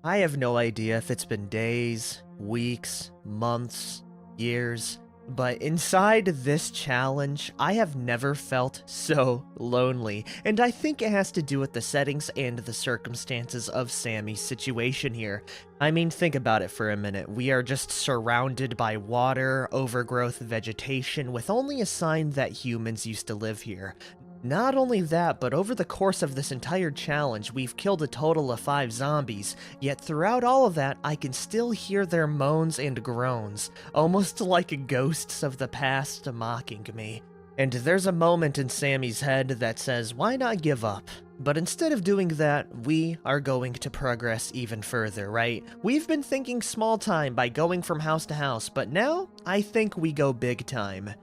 I have no idea if it's been days, weeks, months, years, but inside this challenge, I have never felt so lonely, and I think it has to do with the settings and the circumstances of Sammy's situation here. I mean, think about it for a minute. We are just surrounded by water, overgrowth, vegetation, with only a sign that humans used to live here. Not only that, but over the course of this entire challenge, we've killed a total of 5 zombies, yet throughout all of that, I can still hear their moans and groans, almost like ghosts of the past mocking me. And there's a moment in Sammy's head that says, why not give up? But instead of doing that, we are going to progress even further, right? We've been thinking small time by going from house to house, but now, I think we go big time.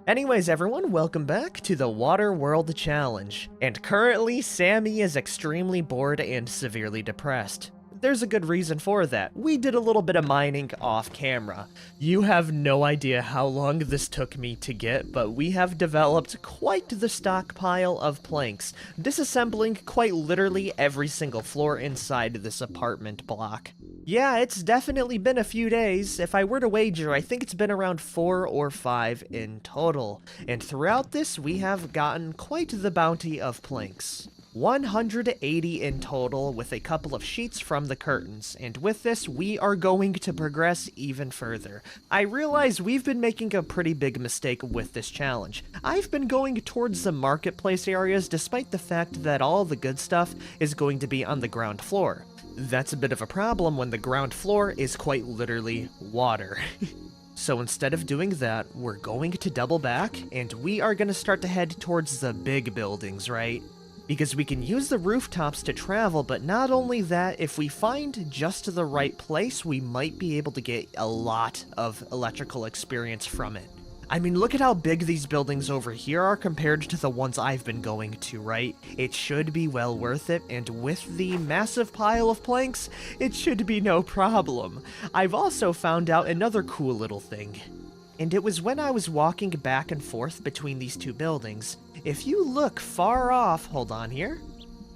Anyways everyone, welcome back to the Waterworld challenge, and currently Sammy is extremely bored and severely depressed. There's a good reason for that. We did a little bit of mining off camera. You have no idea how long this took me to get, but we have developed quite the stockpile of planks, disassembling quite literally every single floor inside this apartment block. Yeah, it's definitely been a few days. If I were to wager, I think it's been around 4 or 5 in total. And throughout this, we have gotten quite the bounty of planks. 180 in total, with a couple of sheets from the curtains, and with this, we are going to progress even further. I realize we've been making a pretty big mistake with this challenge. I've been going towards the marketplace areas despite the fact that all the good stuff is going to be on the ground floor. That's a bit of a problem when the ground floor is quite literally water. So instead of doing that, we're going to double back, and we are going to start to head towards the big buildings, right? Because we can use the rooftops to travel, but not only that, if we find just the right place, we might be able to get a lot of electrical experience from it. I mean, look at how big these buildings over here are compared to the ones I've been going to, right? It should be well worth it, and with the massive pile of planks, it should be no problem. I've also found out another cool little thing. And it was when I was walking back and forth between these two buildings. If you look far off, hold on here.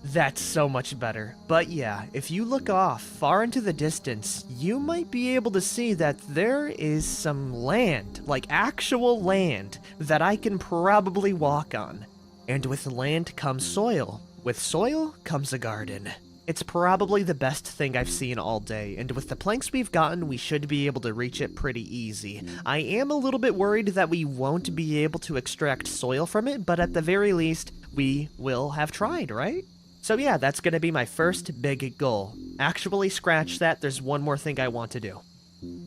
That's so much better. But yeah, if you look off far into the distance, you might be able to see that there is some land, like actual land, that I can probably walk on. And with land comes soil. With soil comes a garden. It's probably the best thing I've seen all day, and with the planks we've gotten, we should be able to reach it pretty easy. I am a little bit worried that we won't be able to extract soil from it, but at the very least, we will have tried, right? So yeah, that's gonna be my first big goal. Actually, scratch that, there's one more thing I want to do.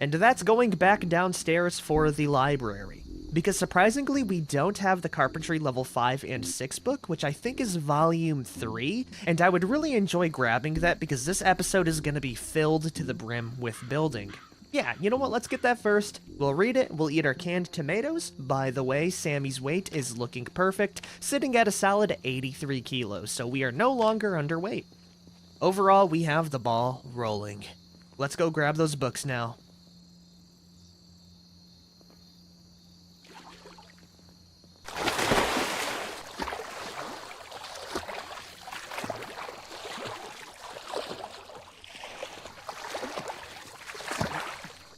And that's going back downstairs for the library. Because surprisingly, we don't have the Carpentry Level 5 and 6 book, which I think is Volume 3, and I would really enjoy grabbing that because this episode is going to be filled to the brim with building. Yeah, you know what, let's get that first. We'll read it, we'll eat our canned tomatoes. By the way, Sammy's weight is looking perfect, sitting at a solid 83 kilos, so we are no longer underweight. Overall, we have the ball rolling. Let's go grab those books now.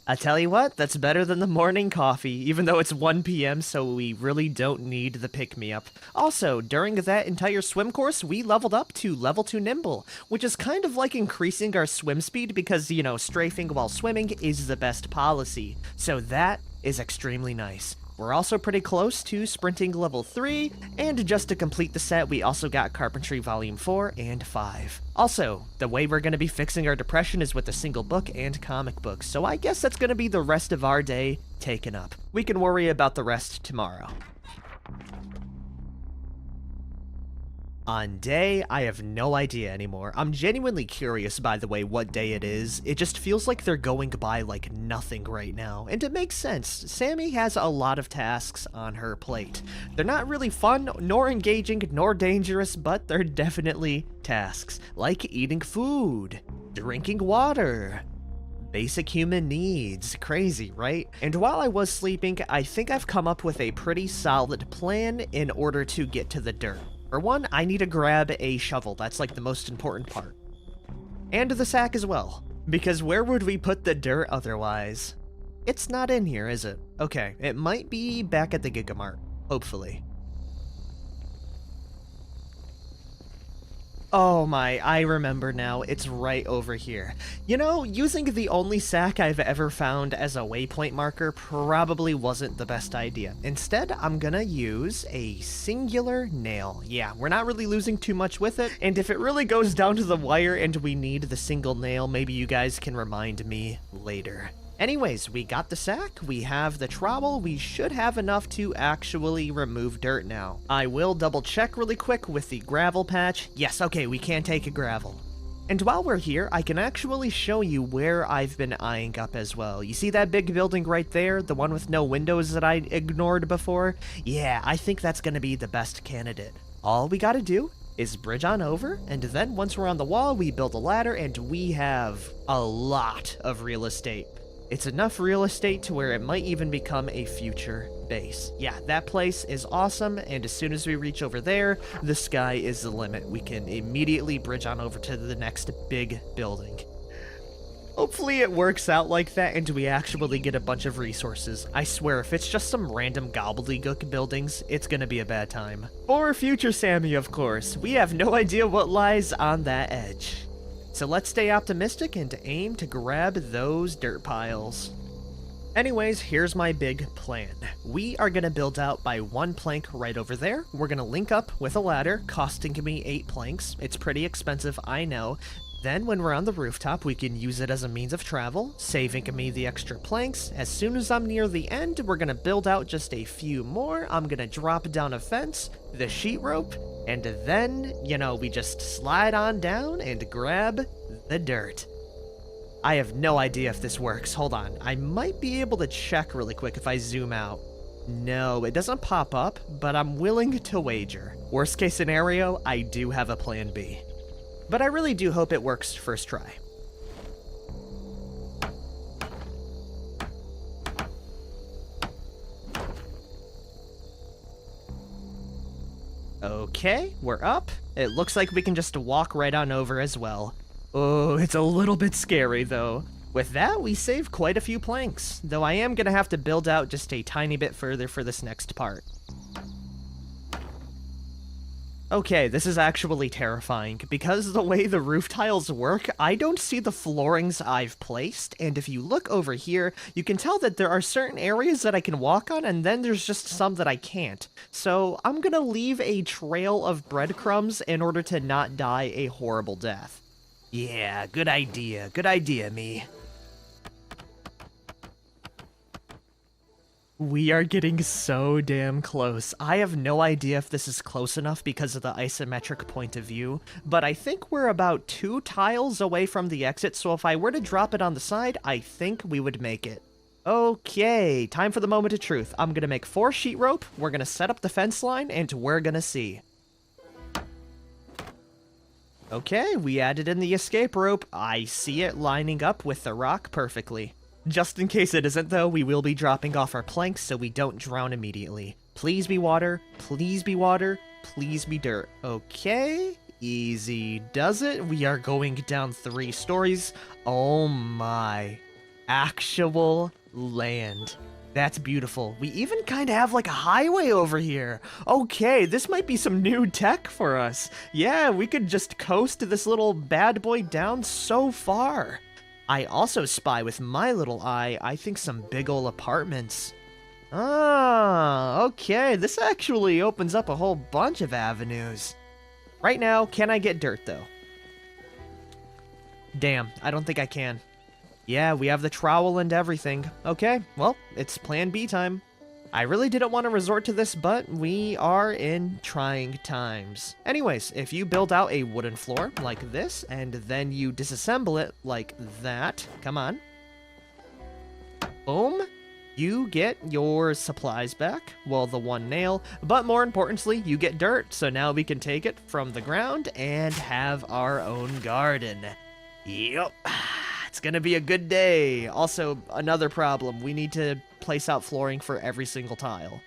I tell you what, that's better than the morning coffee, even though it's 1 p.m., so we really don't need the pick-me-up. Also, during that entire swim course, we leveled up to level 2 nimble, which is kind of like increasing our swim speed because, you know, strafing while swimming is the best policy. So that is extremely nice. We're also pretty close to sprinting level 3, and just to complete the set, we also got Carpentry Volume 4 and 5. Also, the way we're going to be fixing our depression is with a single book and comic books, so I guess that's going to be the rest of our day taken up. We can worry about the rest tomorrow. On day, I have no idea anymore. I'm genuinely curious, by the way, what day it is. It just feels like they're going by like nothing right now, and it makes sense. Sammy has a lot of tasks on her plate. They're not really fun, nor engaging, nor dangerous, but they're definitely tasks, like eating food, drinking water, basic human needs. Crazy, right? And while I was sleeping, I think I've come up with a pretty solid plan in order to get to the dirt. For one, I need to grab a shovel. That's like the most important part. And the sack as well. Because where would we put the dirt otherwise? It's not in here, is it? Okay, it might be back at the Gigamart, hopefully. Oh my, I remember now, it's right over here. You know, using the only sack I've ever found as a waypoint marker probably wasn't the best idea. Instead, I'm gonna use a singular nail. Yeah, we're not really losing too much with it, and if it really goes down to the wire and we need the single nail, maybe you guys can remind me later. Anyways, we got the sack, we have the trowel, we should have enough to actually remove dirt now. I will double check really quick with the gravel patch. Yes, okay, we can take a gravel. And while we're here, I can actually show you where I've been eyeing up as well. You see that big building right there? The one with no windows that I ignored before? Yeah, I think that's gonna be the best candidate. All we gotta do is bridge on over, and then once we're on the wall, we build a ladder, and we have a lot of real estate. It's enough real estate to where it might even become a future base. Yeah, that place is awesome, and as soon as we reach over there, the sky is the limit. We can immediately bridge on over to the next big building. Hopefully it works out like that and we actually get a bunch of resources. I swear, if it's just some random gobbledygook buildings, it's gonna be a bad time. For future Sammy, of course. We have no idea what lies on that edge. So let's stay optimistic and aim to grab those dirt piles. Anyways, here's my big plan. We are going to build out by 1 plank right over there. We're going to link up with a ladder, costing me 8 planks. It's pretty expensive, I know. Then when we're on the rooftop, we can use it as a means of travel, saving me the extra planks. As soon as I'm near the end, we're going to build out just a few more. I'm going to drop down a fence, the sheet rope, and then, you know, we just slide on down and grab the dirt. I have no idea if this works. Hold on. I might be able to check really quick if I zoom out. No, it doesn't pop up, but I'm willing to wager. Worst case scenario, I do have a plan B. But I really do hope it works first try. Okay, we're up. It looks like we can just walk right on over as well. Oh, it's a little bit scary though. With that, we save quite a few planks, though I am gonna have to build out just a tiny bit further for this next part. Okay, this is actually terrifying. Because the way the roof tiles work, I don't see the floorings I've placed, and if you look over here, you can tell that there are certain areas that I can walk on, and then there's just some that I can't. So I'm gonna leave a trail of breadcrumbs in order to not die a horrible death. Yeah, good idea, me. We are getting so damn close. I have no idea if this is close enough because of the isometric point of view, but I think we're about 2 tiles away from the exit, so if I were to drop it on the side, I think we would make it. Okay, time for the moment of truth. I'm gonna make 4 sheet rope, we're gonna set up the fence line, and we're gonna see. Okay, we added in the escape rope. I see it lining up with the rock perfectly. Just in case it isn't though, we will be dropping off our planks so we don't drown immediately. Please be water, please be water, please be dirt. Okay, easy does it. We are going down 3 stories. Oh my. Actual land. That's beautiful. We even kind of have like a highway over here. Okay, this might be some new tech for us. Yeah, we could just coast this little bad boy down so far. I also spy with my little eye, I think some big ol' apartments. Ah, okay, this actually opens up a whole bunch of avenues. Right now, can I get dirt though? Damn, I don't think I can. Yeah, we have the trowel and everything. Okay, well, it's plan B time. I really didn't want to resort to this, but we are in trying times. Anyways, if you build out a wooden floor like this, and then you disassemble it like that, come on. Boom. You get your supplies back, well, the 1 nail, but more importantly, you get dirt, so now we can take it from the ground and have our own garden. Yup. It's gonna be a good day. Also, another problem. We need to place out flooring for every single tile.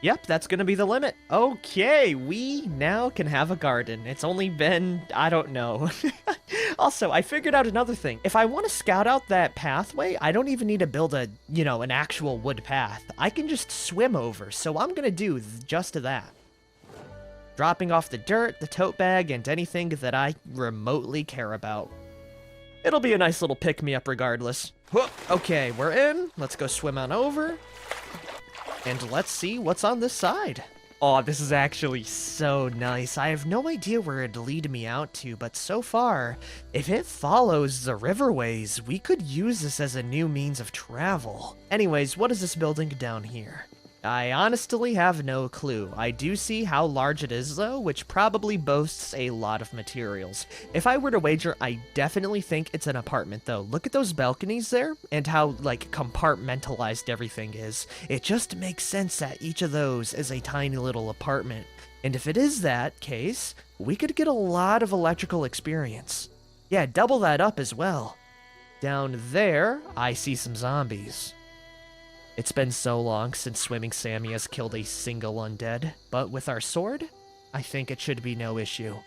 Yep, that's gonna be the limit. Okay, we now can have a garden. It's only been, I don't know. Also, I figured out another thing. If I want to scout out that pathway, I don't even need to build a, an actual wood path. I can just swim over, so I'm gonna do just that. Dropping off the dirt, the tote bag, and anything that I remotely care about. It'll be a nice little pick-me-up regardless. Okay, we're in. Let's go swim on over. And let's see what's on this side. Oh, this is actually so nice. I have no idea where it'd lead me out to, but so far, if it follows the riverways, we could use this as a new means of travel. Anyways, what is this building down here? I honestly have no clue. I do see how large it is though, which probably boasts a lot of materials. If I were to wager, I definitely think it's an apartment though. Look at those balconies there, and how, like, compartmentalized everything is. It just makes sense that each of those is a tiny little apartment. And if it is that case, we could get a lot of electrical experience. Yeah, double that up as well. Down there, I see some zombies. It's been so long since Swimming Sammy has killed a single undead, but with our sword, I think it should be no issue.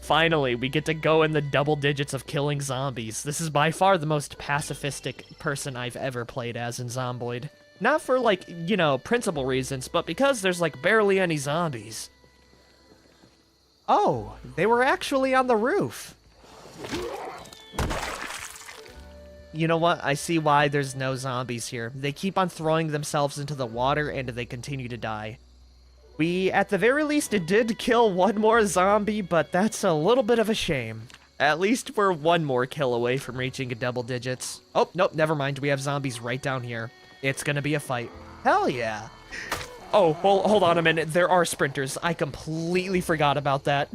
Finally, we get to go in the double digits of killing zombies. This is by far the most pacifistic person I've ever played as in Zomboid. Not for, like, principal reasons, but because there's, like, barely any zombies. Oh, they were actually on the roof. You know what? I see why there's no zombies here. They keep on throwing themselves into the water and they continue to die. We, at the very least, did kill one more zombie, but that's a little bit of a shame. At least we're one more kill away from reaching double digits. Oh, nope, never mind. We have zombies right down here. It's gonna be a fight. Hell yeah. Oh, well, hold on a minute. There are sprinters. I completely forgot about that.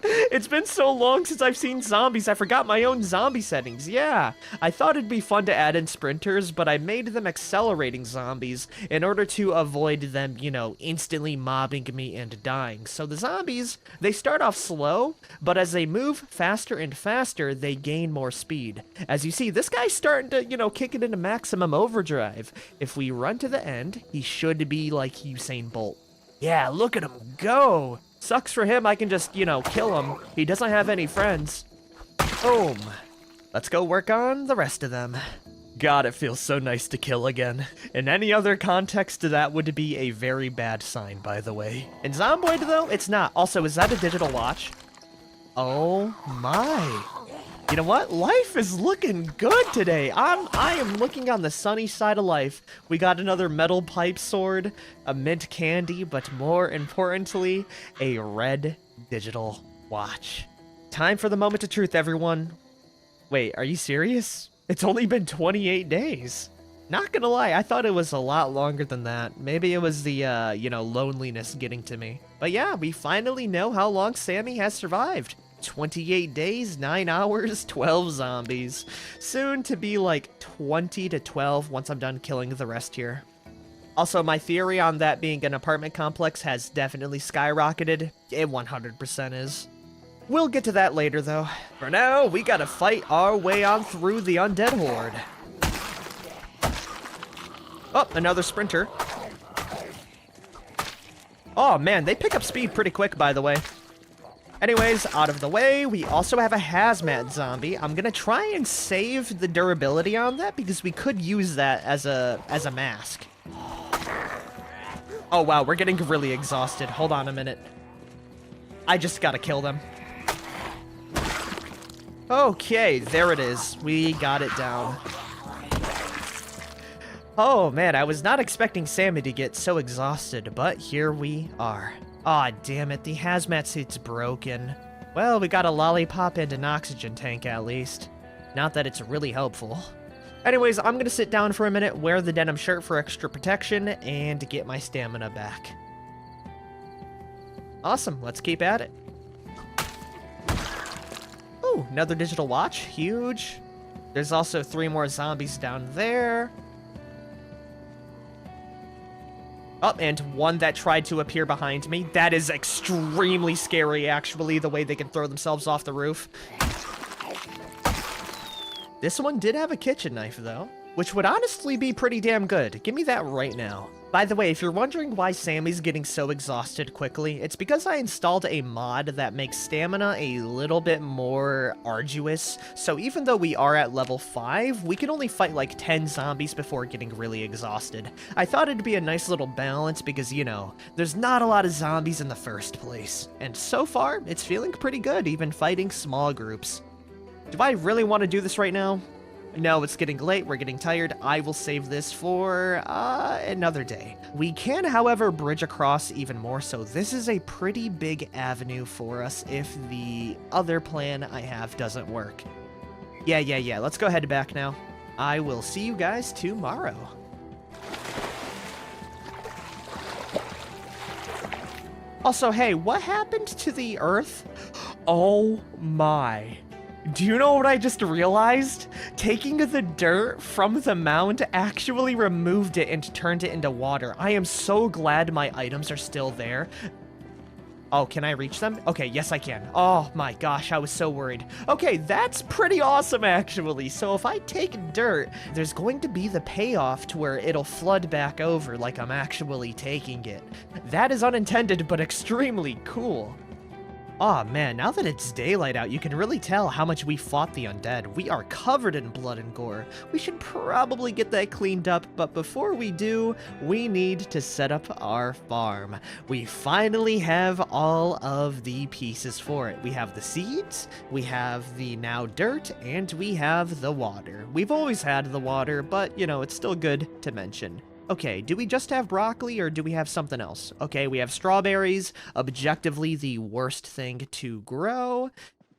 It's been so long since I've seen zombies, I forgot my own zombie settings. Yeah, I thought it'd be fun to add in sprinters, but I made them accelerating zombies in order to avoid them, instantly mobbing me and dying. So the zombies, they start off slow, but as they move faster and faster, they gain more speed. As you see, this guy's starting to, kick it into maximum overdrive. If we run to the end, he should be like Usain Bolt. Yeah, look at him go! Sucks for him, I can just, kill him. He doesn't have any friends. Boom. Let's go work on the rest of them. God, it feels so nice to kill again. In any other context, that would be a very bad sign, by the way. In Zomboid, though, it's not. Also, is that a digital watch? Oh my. You know what? Life is looking good today. I am looking on the sunny side of life. We got another metal pipe sword, a mint candy, but more importantly, a red digital watch. Time for the moment of truth, everyone. Wait, are you serious? It's only been 28 days. Not gonna lie, I thought it was a lot longer than that. Maybe it was the, loneliness getting to me. But yeah, we finally know how long Sammy has survived. 28 days, 9 hours, 12 zombies. Soon to be like 20 to 12 once I'm done killing the rest here. Also, my theory on that being an apartment complex has definitely skyrocketed. It 100% is. We'll get to that later, though. For now, we gotta fight our way on through the undead horde. Oh, another sprinter. Oh man, they pick up speed pretty quick, by the way. Anyways, out of the way, we also have a hazmat zombie. I'm gonna try and save the durability on that because we could use that as a mask. Oh wow, we're getting really exhausted. Hold on a minute. I just gotta kill them. Okay, there it is. We got it down. Oh man, I was not expecting Sammy to get so exhausted, but here we are. Aw, damn it, the hazmat suit's broken. Well, we got a lollipop and an oxygen tank at least. Not that it's really helpful. Anyways, I'm gonna sit down for a minute, wear the denim shirt for extra protection, and get my stamina back. Awesome, let's keep at it. Ooh, another digital watch, huge. There's also 3 more zombies down there. Oh, and one that tried to appear behind me. That is extremely scary, actually, the way they can throw themselves off the roof. This one did have a kitchen knife, though, which would honestly be pretty damn good. Give me that right now. By the way, if you're wondering why Sammy's getting so exhausted quickly, it's because I installed a mod that makes stamina a little bit more arduous, so even though we are at level 5, we can only fight like 10 zombies before getting really exhausted. I thought it'd be a nice little balance because, you know, there's not a lot of zombies in the first place, and so far, it's feeling pretty good even fighting small groups. Do I really want to do this right now? No, it's getting late, we're getting tired. I will save this for another day. We can, however, bridge across even more, so this is a pretty big avenue for us if the other plan I have doesn't work. Yeah, let's go ahead back now. I will see you guys tomorrow. Also, hey, what happened to the Earth? Oh my. Do you know what I just realized? Taking the dirt from the mound actually removed it and turned it into water. I am so glad my items are still there. Oh, can I reach them? Okay, yes I can. Oh my gosh, I was so worried. Okay, that's pretty awesome actually. So if I take dirt, there's going to be the payoff to where it'll flood back over like I'm actually taking it. That is unintended, but extremely cool. Aw man, now that it's daylight out, you can really tell how much we fought the undead. We are covered in blood and gore. We should probably get that cleaned up, but before we do, we need to set up our farm. We finally have all of the pieces for it. We have the seeds, we have the now dirt, and we have the water. We've always had the water, but you know, it's still good to mention. Okay, do we just have broccoli or do we have something else? Okay, we have strawberries, objectively the worst thing to grow.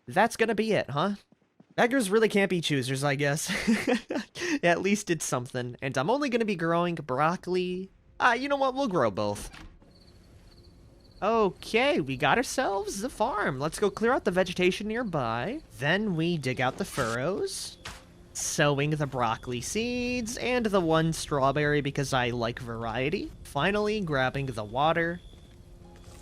That's gonna be it, huh? Beggars really can't be choosers, I guess. At least it's something. And I'm only gonna be growing broccoli. You know what? We'll grow both. Okay, we got ourselves the farm. Let's go clear out the vegetation nearby. Then we dig out the furrows. Sowing the broccoli seeds, and the one strawberry because I like variety. Finally, grabbing the water.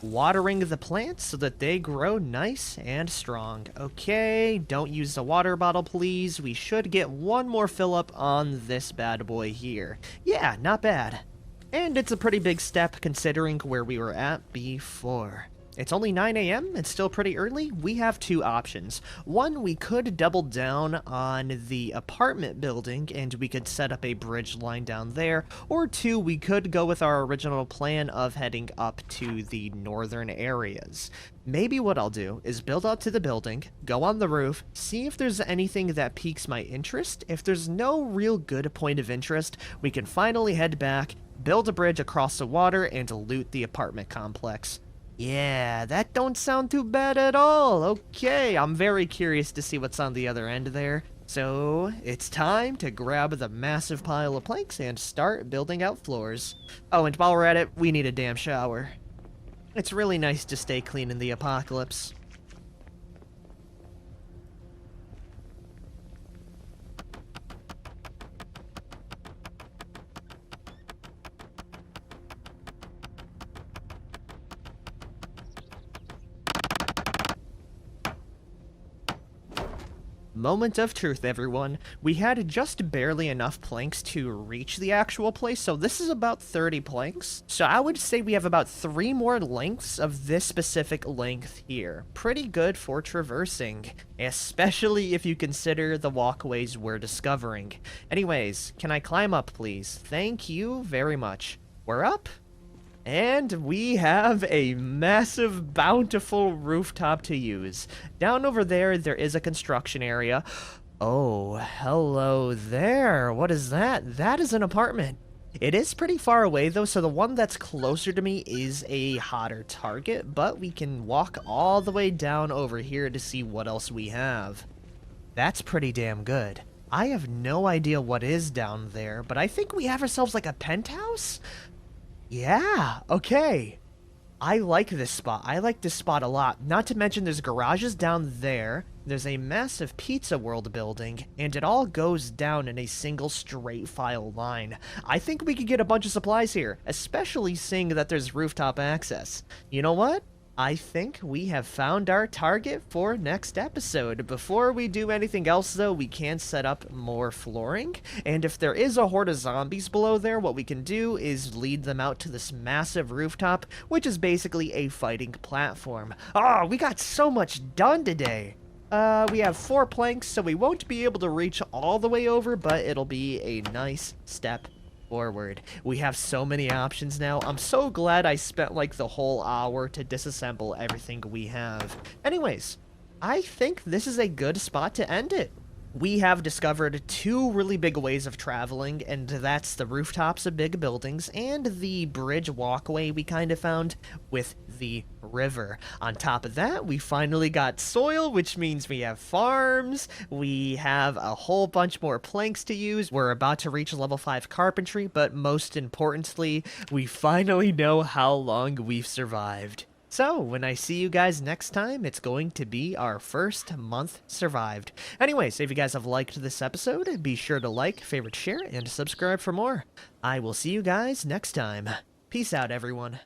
Watering the plants so that they grow nice and strong. Okay, don't use the water bottle, please. We should get one more fill up on this bad boy here. Yeah, not bad. And it's a pretty big step considering where we were at before. It's only 9 a.m., it's still pretty early. We have two options. One, we could double down on the apartment building and we could set up a bridge line down there. Or two, we could go with our original plan of heading up to the northern areas. Maybe what I'll do is build up to the building, go on the roof, see if there's anything that piques my interest. If there's no real good point of interest, we can finally head back, build a bridge across the water, and loot the apartment complex. Yeah, that don't sound too bad at all. Okay, I'm very curious to see what's on the other end there. So, it's time to grab the massive pile of planks and start building out floors. Oh, and while we're at it, we need a damn shower. It's really nice to stay clean in the apocalypse. Moment of truth, everyone. We had just barely enough planks to reach the actual place, so this is about 30 planks. So I would say we have about 3 more lengths of this specific length here. Pretty good for traversing, especially if you consider the walkways we're discovering. Anyways, can I climb up, please? Thank you very much. We're up. And we have a massive, bountiful rooftop to use. Down over there, there is a construction area. Oh, hello there. What is that? That is an apartment. It is pretty far away, though, so the one that's closer to me is a hotter target, but we can walk all the way down over here to see what else we have. That's pretty damn good. I have no idea what is down there, but I think we have ourselves like a penthouse? Yeah, okay. I like this spot. I like this spot a lot. Not to mention there's garages down there. There's a massive Pizza World building, and it all goes down in a single straight file line. I think we could get a bunch of supplies here, especially seeing that there's rooftop access. You know what? I think we have found our target for next episode. Before we do anything else though, we can set up more flooring, and if there is a horde of zombies below there, what we can do is lead them out to this massive rooftop, which is basically a fighting platform. Oh, we got so much done today! We have 4 planks, so we won't be able to reach all the way over, but it'll be a nice step forward. We have so many options now. I'm so glad I spent like the whole hour to disassemble everything we have. Anyways, I think this is a good spot to end it. We have discovered 2 really big ways of traveling, and that's the rooftops of big buildings and the bridge walkway we kind of found with the river. On top of that, we finally got soil, which means we have farms, we have a whole bunch more planks to use, we're about to reach level 5 carpentry, but most importantly, we finally know how long we've survived. So, when I see you guys next time, it's going to be our first month survived. Anyways, if you guys have liked this episode, be sure to like, favorite, share, and subscribe for more. I will see you guys next time. Peace out, everyone.